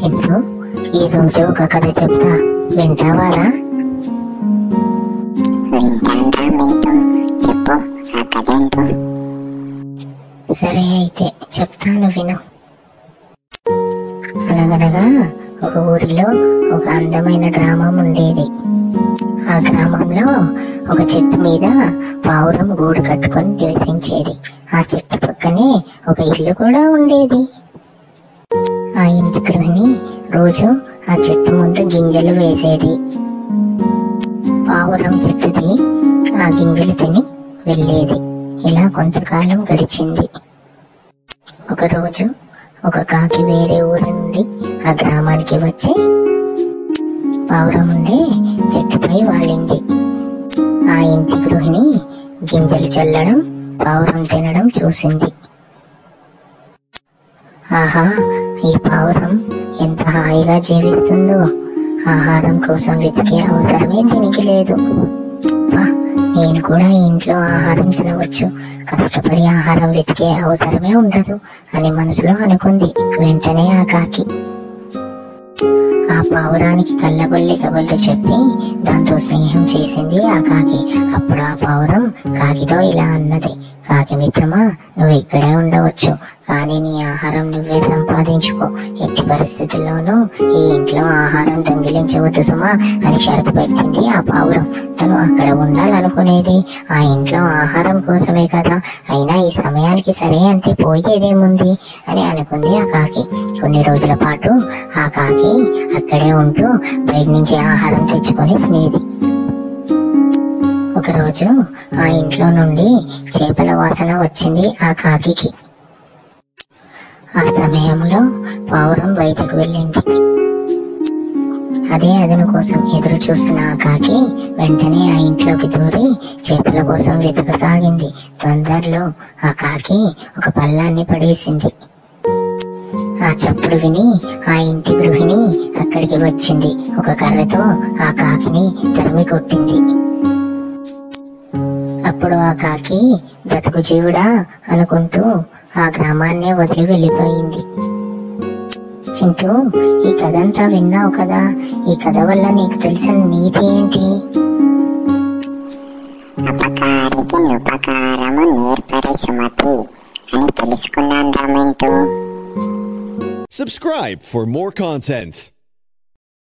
చింటూ, ఈ రోజు ఒక కథ చెప్తా, వింటావారా? వింటాన్రా మింటూ, చెప్పు ఆ కథ ఏంటో. సరే అయితే చెప్తాను, విను. అనగనగా ఒక ఊరిలో ఒక అందమైన గ్రామం ఉండేది. ఆ గ్రామంలో ఒక చెట్టు మీద పావురం గూడు కట్టుకొని నివసించేది. ఆ చెట్టు పక్కనే ఒక ఇల్లు కూడా ఉండేది. ఆ ఇంటి గృహిణి రోజు ఆ చెట్టు ముందు గింజలు వేసేది. పావురం చెట్టుది ఆ గింజలు తిని వెళ్ళేది. ఇలా కొంతకాలం గడిచింది. ఒకరోజు ఒక కాకి వేరే ఊరి నుండి ఆ గ్రామానికి వచ్చి పావురం ఉండే చెట్టుపై వాలింది. ఆ ఇంటి గృహిణి గింజలు చల్లడం, పావురం తినడం చూసింది. ఆహా, ఈ పావురం ఎంత హాయిగా జీవిస్తుందో! ఆహారం కోసం వెతికే అవసరమే దీనికి లేదు. నేను కూడా ఇంట్లో ఆహారం తినవచ్చు, కష్టపడి ఆహారం వెతికే అవసరమే ఉండదు అని మనసులో అనుకుంది. వెంటనే ఆ కాకి ఆ పావురానికి కళ్ళబొల్లి కబుర్లు చెప్పి దాంతో స్నేహం చేసింది ఆ కాకి. అప్పుడు ఆ పావురం కాకితో ఇలా అన్నది: కాకి మిత్రమా, నువ్వు ఇక్కడే ఉండవచ్చు, కానీ నీ ఆహారం నువ్వే సంపాదించుకో. ఎట్టి పరిస్థితుల్లోనూ ఈ ఇంట్లో ఆహారం దొంగిలించవద్దు సుమా అని షరతు పెట్టింది ఆ పావురం. తను అక్కడ ఉండాలనుకునేది ఆ ఇంట్లో ఆహారం కోసమే కదా, అయినా ఈ సమయానికి సరే అంటే పోయేదేముంది అని అనుకుంది ఆ కాకి. కొన్ని రోజుల పాటు ఆ కాకి అక్కడే ఉంటూ బయట నుంచి ఆహారం తెచ్చుకొని తినేది. ఒకరోజు ఆ ఇంట్లో నుండి చేపల వాసన వచ్చింది ఆ కాకి. ఆ సమయంలో పావురం బయటకు వెళ్ళింది. అదే అదను కోసం ఎదురు చూస్తున్న ఆ కాకి వెంటనే ఆ ఇంట్లోకి దూరి చేపల కోసం వెతకసాగింది. తొందరలో ఆ కాకి ఒక పళ్ళాన్ని పడేసింది. ఆ చప్పుడు విని ఆ ఇంటి గృహిణి అక్కడికి వచ్చింది. ఒక కర్రతో ఆ కాకిని తరిమి కొట్టింది. అప్పుడు ఆ కాకి బ్రతుకు జీవుడా అనుకుంటూ ఆ గ్రామాన్నే వదిలి వెళ్ళిపోయింది. చింటూ, ఈ కథంతా విన్నావు కదా, ఈ కథ వల్ల నీకు తెలిసిన నీతి ఏంటి? అపకారికి నుపకారము నేర్పరి సుమతి అని తెలుసుకున్నాను రా Mintu. Subscribe for more content.